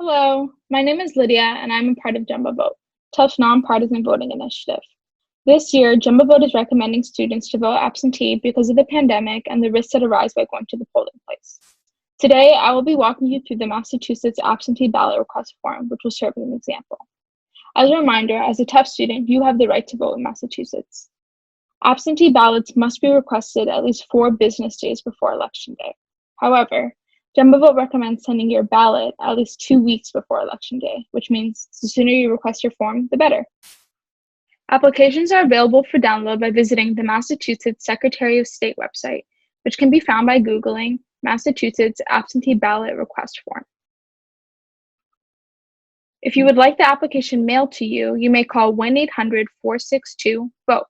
Hello, my name is Lydia, and I'm a part of JumboVote, Tough's nonpartisan voting initiative. This year, JumboVote is recommending students to vote absentee because of the pandemic and the risks that arise by going to the polling place. Today, I will be walking you through the Massachusetts absentee ballot request form, which will serve as an example. As a reminder, as a Tough student, you have the right to vote in Massachusetts. Absentee ballots must be requested at least 4 business days before Election Day. However, JumboVote recommends sending your ballot at least 2 weeks before Election Day, which means the sooner you request your form, the better. Applications are available for download by visiting the Massachusetts Secretary of State website, which can be found by Googling Massachusetts Absentee Ballot Request Form. If you would like the application mailed to you, you may call 1-800-462-VOTE.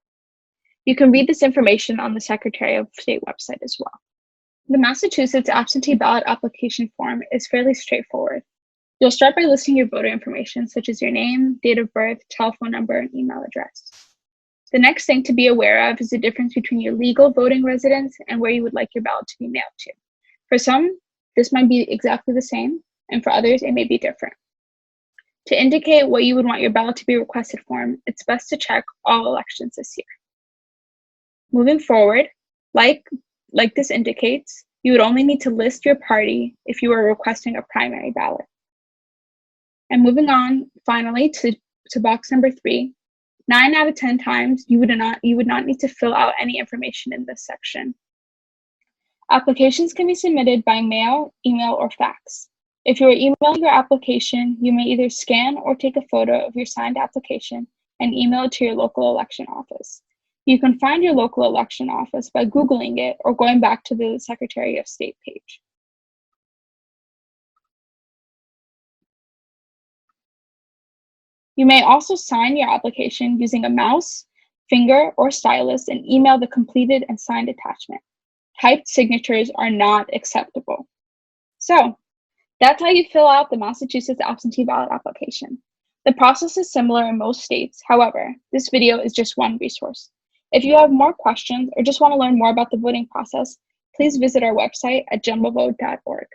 You can read this information on the Secretary of State website as well. The Massachusetts absentee ballot application form is fairly straightforward. You'll start by listing your voter information, such as your name, date of birth, telephone number, and email address. The next thing to be aware of is the difference between your legal voting residence and where you would like your ballot to be mailed to. For some, this might be exactly the same, and for others, it may be different. To indicate what you would want your ballot to be requested for, it's best to check all elections this year. Moving forward, like this indicates, you would only need to list your party if you are requesting a primary ballot. And moving on, finally, to box number 3, 9 out of 10 times, you would not need to fill out any information in this section. Applications can be submitted by mail, email, or fax. If you are emailing your application, you may either scan or take a photo of your signed application and email it to your local election office. You can find your local election office by Googling it or going back to the Secretary of State page. You may also sign your application using a mouse, finger, or stylus and email the completed and signed attachment. Typed signatures are not acceptable. So, that's how you fill out the Massachusetts absentee ballot application. The process is similar in most states. However, this video is just one resource. If you have more questions or just want to learn more about the voting process, please visit our website at jumbovote.org.